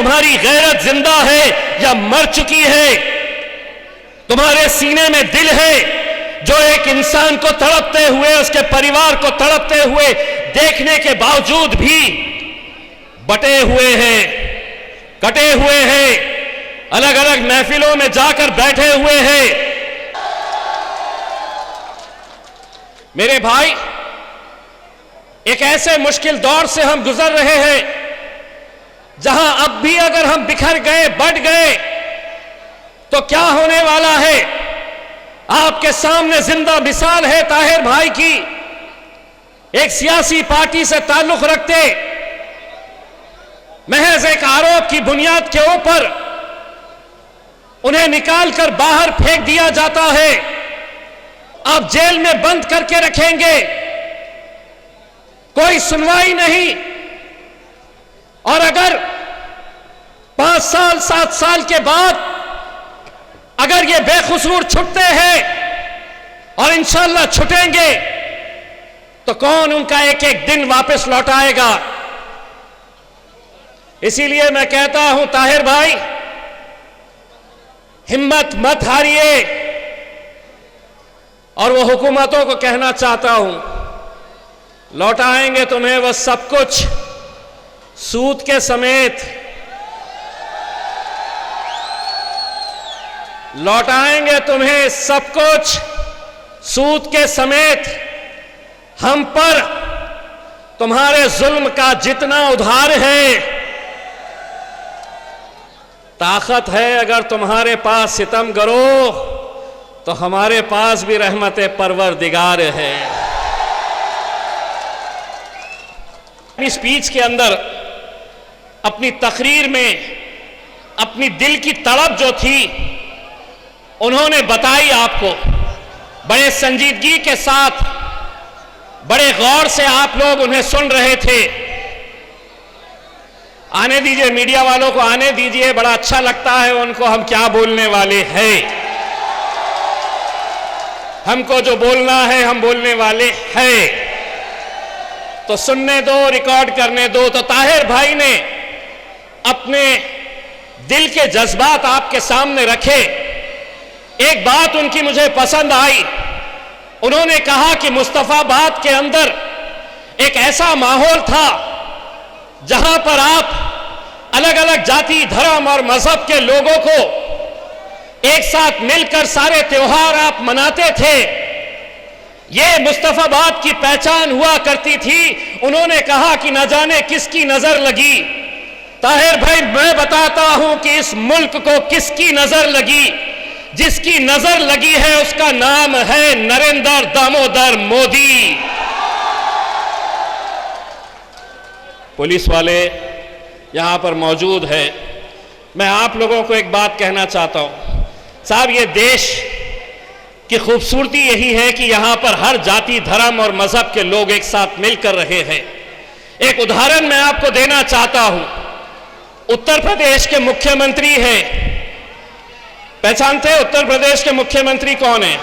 तुम्हारी गैरत जिंदा है या मर चुकी है? तुम्हारे सीने में दिल है जो एक इंसान को तड़पते हुए, उसके परिवार को तड़पते हुए देखने के बावजूद भी बटे हुए हैं, कटे हुए हैं, अलग अलग महफिलों में जाकर बैठे हुए हैं। मेरे भाई, एक ऐसे मुश्किल दौर से हम गुजर रहे हैं जहां अब भी अगर हम बिखर गए, बट गए, तो क्या होने वाला है? आपके सामने जिंदा मिसाल है ताहिर भाई की। एक सियासी पार्टी से ताल्लुक रखते, महज एक आरोप की बुनियाद के ऊपर उन्हें निकालकर बाहर फेंक दिया जाता है। आप जेल में बंद करके रखेंगे, कोई सुनवाई नहीं। और अगर 5 साल 7 साल के बाद अगर ये बेकसूर छुटते हैं और इंशाअल्लाह छुटेंगे, तो कौन उनका एक एक दिन वापस लौटाएगा? इसीलिए मैं कहता हूं ताहिर भाई, हिम्मत मत हारिए। और वो हुकूमतों को कहना चाहता हूं, लौटाएंगे तुम्हें वह सब कुछ सूद के समेत, लौटाएंगे तुम्हें सब कुछ सूद के समेत। हम पर तुम्हारे जुल्म का जितना उधार है, ताकत है अगर तुम्हारे पास सितम करो, तो हमारे पास भी रहमत परवरदिगार है। अपनी स्पीच के अंदर, अपनी तकरीर में अपनी दिल की तड़प जो थी उन्होंने बताई आपको। बड़े संजीदगी के साथ, बड़े गौर से आप लोग उन्हें सुन रहे थे। आने दीजिए, मीडिया वालों को आने दीजिए, बड़ा अच्छा लगता है उनको हम क्या बोलने वाले हैं। हमको जो बोलना है हम बोलने वाले हैं, तो सुनने दो, रिकॉर्ड करने दो। तो ताहिर भाई ने अपने दिल के जज्बात आपके सामने रखे। एक बात उनकी मुझे पसंद आई, उन्होंने कहा कि मुस्तफाबाद के अंदर एक ऐसा माहौल था जहां पर आप अलग अलग जाति, धर्म और मजहब के लोगों को एक साथ मिलकर सारे त्योहार आप मनाते थे। ये मुस्तफाबाद की पहचान हुआ करती थी। उन्होंने कहा कि न जाने किसकी नजर लगी। ताहिर भाई, मैं बताता हूं कि इस मुल्क को किसकी नजर लगी। जिसकी नजर लगी है उसका नाम है नरेंद्र दामोदर मोदी। पुलिस वाले यहां पर मौजूद है। मैं आप लोगों को एक बात कहना चाहता हूं साहब, ये देश की खूबसूरती यही है कि यहां पर हर जाति, धर्म और मजहब के लोग एक साथ मिलकर रहे हैं। एक उदाहरण मैं आपको देना चाहता हूं। उत्तर प्रदेश के मुख्यमंत्री हैं, पहचानते हैं उत्तर प्रदेश के मुख्यमंत्री कौन है?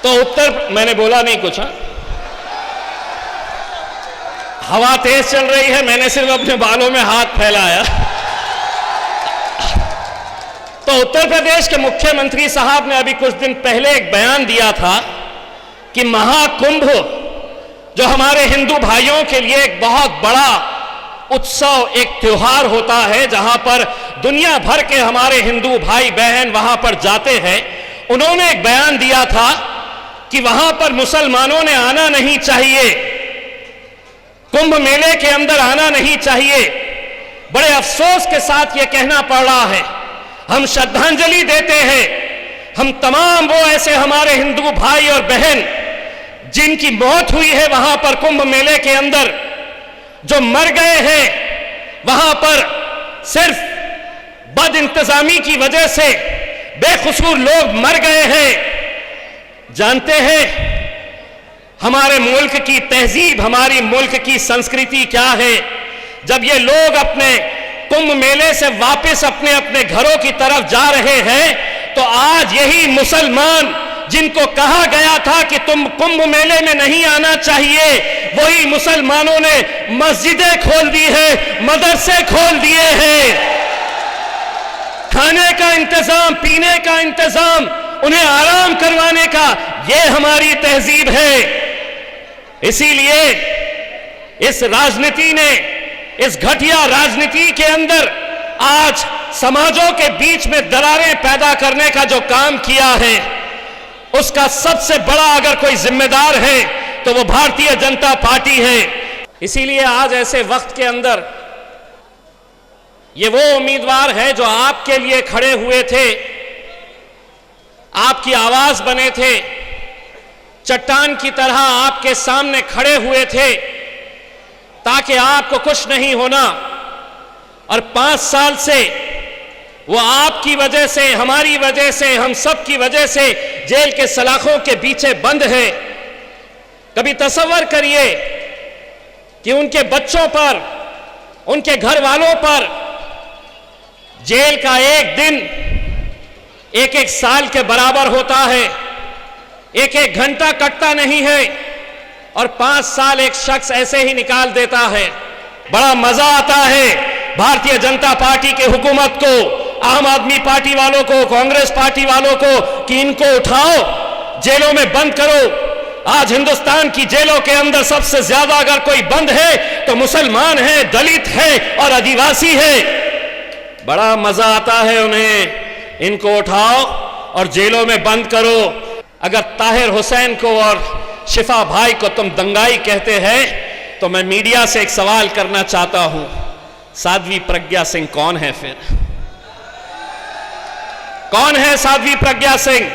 तो उत्तर, मैंने बोला नहीं कुछ, हाँ? हवा तेज चल रही है, मैंने सिर्फ अपने बालों में हाथ फैलाया। तो उत्तर प्रदेश के मुख्यमंत्री साहब ने अभी कुछ दिन पहले एक बयान दिया था कि महाकुंभ जो हमारे हिंदू भाइयों के लिए एक बहुत बड़ा उत्सव, एक त्योहार होता है, जहां पर दुनिया भर के हमारे हिंदू भाई बहन वहां पर जाते हैं। उन्होंने एक बयान दिया था कि वहां पर मुसलमानों ने आना नहीं चाहिए, कुंभ मेले के अंदर आना नहीं चाहिए। बड़े अफसोस के साथ यह कहना पड़ रहा है, हम श्रद्धांजलि देते हैं हम तमाम वो ऐसे हमारे हिंदू भाई और बहन जिनकी मौत हुई है वहां पर कुंभ मेले के अंदर, जो मर गए हैं वहां पर सिर्फ बद इंतजामी की वजह से बेकसूर लोग मर गए हैं। जानते हैं हमारे मुल्क की तहजीब, हमारी मुल्क की संस्कृति क्या है? जब ये लोग अपने कुंभ मेले से वापस अपने अपने घरों की तरफ जा रहे हैं तो आज यही मुसलमान जिनको कहा गया था कि तुम कुंभ मेले में नहीं आना चाहिए, वही मुसलमानों ने मस्जिदें खोल दी है, मदरसे खोल दिए हैं। खाने का इंतजाम, पीने का इंतजाम, उन्हें आराम करवाने का, यह हमारी तहजीब है। इसीलिए इस राजनीति ने, इस घटिया राजनीति के अंदर आज समाजों के बीच में दरारें पैदा करने का जो काम किया है, उसका सबसे बड़ा अगर कोई जिम्मेदार है तो वो भारतीय जनता पार्टी है। इसीलिए आज ऐसे वक्त के अंदर ये वो उम्मीदवार है जो आपके लिए खड़े हुए थे, आपकी आवाज बने थे, चट्टान की तरह आपके सामने खड़े हुए थे ताकि आपको कुछ नहीं होना। और 5 साल से वो आपकी वजह से, हमारी वजह से, हम सब की वजह से जेल के सलाखों के पीछे बंद है। कभी तसव्वुर करिए कि उनके बच्चों पर, उनके घर वालों पर जेल का एक दिन 1-1 साल के बराबर होता है, 1-1 घंटा कटता नहीं है, और 5 साल एक शख्स ऐसे ही निकाल देता है। बड़ा मजा आता है भारतीय जनता पार्टी के हुकूमत को, आम आदमी पार्टी वालों को, कांग्रेस पार्टी वालों को कि इनको उठाओ, जेलों में बंद करो। आज हिंदुस्तान की जेलों के अंदर सबसे ज्यादा अगर कोई बंद है तो मुसलमान है, दलित है और आदिवासी है। बड़ा मजा आता है उन्हें, इनको उठाओ और जेलों में बंद करो। अगर ताहिर हुसैन को और शिफा भाई को तुम दंगाई कहते हैं तो मैं मीडिया से एक सवाल करना चाहता हूं, साध्वी प्रज्ञा सिंह कौन है फिर? कौन है साध्वी प्रज्ञा सिंह?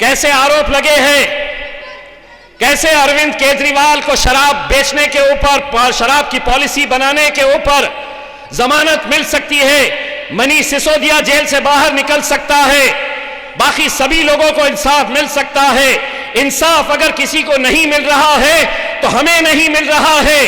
कैसे आरोप लगे हैं? कैसे अरविंद केजरीवाल को शराब बेचने के ऊपर, शराब की पॉलिसी बनाने के ऊपर जमानत मिल सकती है, मनीष सिसोदिया जेल से बाहर निकल सकता है, बाकी सभी लोगों को इंसाफ मिल सकता है। इंसाफ अगर किसी को नहीं मिल रहा है तो हमें नहीं मिल रहा है।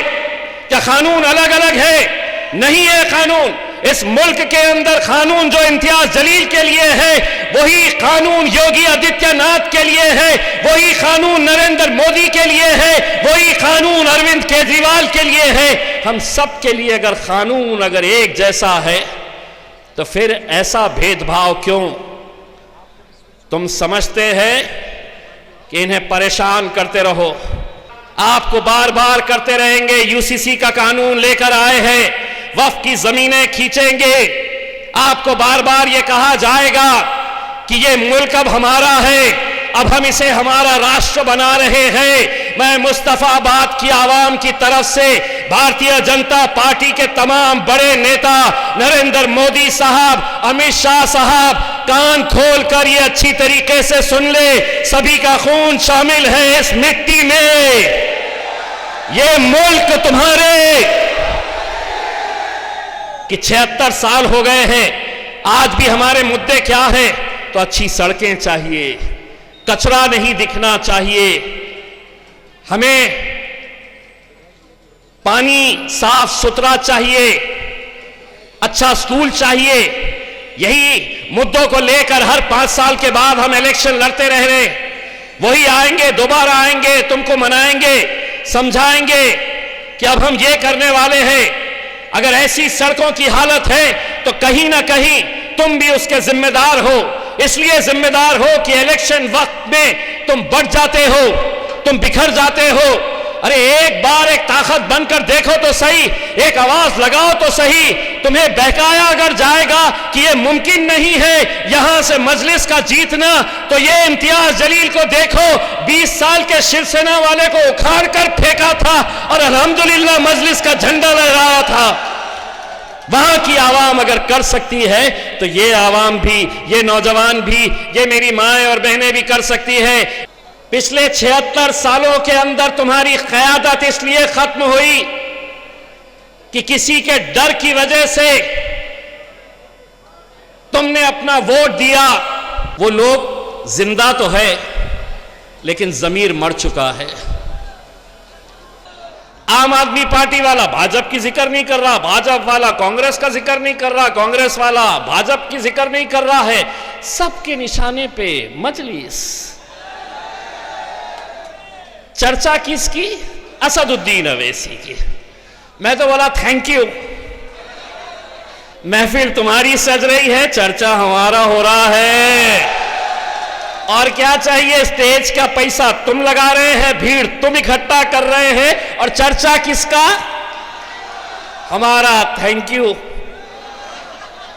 क्या कानून अलग अलग है? नहीं है कानून। इस मुल्क के अंदर कानून जो इम्तियाज जलील के लिए है वही कानून योगी आदित्यनाथ के लिए है, वही कानून नरेंद्र मोदी के लिए है, वही कानून अरविंद केजरीवाल के लिए है। हम सब के लिए अगर कानून अगर एक जैसा है तो फिर ऐसा भेदभाव क्यों? तुम समझते हैं कि इन्हें परेशान करते रहो, आपको बार बार करते रहेंगे। यूसीसी का कानून लेकर आए हैं, वक्फ की जमीनें खींचेंगे, आपको बार बार यह कहा जाएगा कि यह मुल्क अब हमारा है, अब हम इसे हमारा राष्ट्र बना रहे हैं। मैं मुस्तफाबाद की आवाम की तरफ से भारतीय जनता पार्टी के तमाम बड़े नेता नरेंद्र मोदी साहब, अमित शाह साहब, कान खोल कर ये अच्छी तरीके से सुन ले, सभी का खून शामिल है इस मिट्टी में। ये मुल्क तुम्हारे कि 76 साल हो गए हैं, आज भी हमारे मुद्दे क्या हैं? तो अच्छी सड़कें चाहिए, कचरा नहीं दिखना चाहिए, हमें पानी साफ सुथरा चाहिए, अच्छा स्कूल चाहिए। यही मुद्दों को लेकर हर 5 साल के बाद हम इलेक्शन लड़ते रह रहे। वही आएंगे, दोबारा आएंगे, तुमको मनाएंगे, समझाएंगे कि अब हम ये करने वाले हैं। अगर ऐसी सड़कों की हालत है तो कहीं ना कहीं तुम भी उसके जिम्मेदार हो। इसलिए जिम्मेदार हो कि इलेक्शन वक्त में तुम बढ़ जाते हो, तुम बिखर जाते हो। अरे एक बार एक ताकत बनकर देखो तो सही, एक आवाज लगाओ तो सही। तुम्हें बहकाया अगर जाएगा कि यह मुमकिन नहीं है यहां से मजलिस का जीतना, तो ये इम्तियाज जलील को देखो, 20 साल के शिवसेना वाले को उखाड़ कर फेंका था और अल्हम्दुलिल्लाह मजलिस का झंडा लहराया था। वहां की आवाम अगर कर सकती है तो ये आवाम भी, ये नौजवान भी, ये मेरी माएं और बहनें भी कर सकती है। पिछले 76 सालों के अंदर तुम्हारी क़यादत इसलिए खत्म हुई कि किसी के डर की वजह से तुमने अपना वोट दिया। वो लोग जिंदा तो है लेकिन जमीर मर चुका है। आम आदमी पार्टी वाला भाजपा की जिक्र नहीं कर रहा, भाजपा वाला कांग्रेस का जिक्र नहीं कर रहा, कांग्रेस वाला भाजपा की जिक्र नहीं कर रहा है। सबके निशाने पे मजलिस। चर्चा किसकी? असदुद्दीन अवैसी की। मैं तो बोला थैंक यू, महफिल तुम्हारी सज रही है, चर्चा हमारा हो रहा है। और क्या चाहिए? स्टेज का पैसा तुम लगा रहे हैं, भीड़ तुम इकट्ठा कर रहे हैं, और चर्चा किसका? हमारा। Thank you.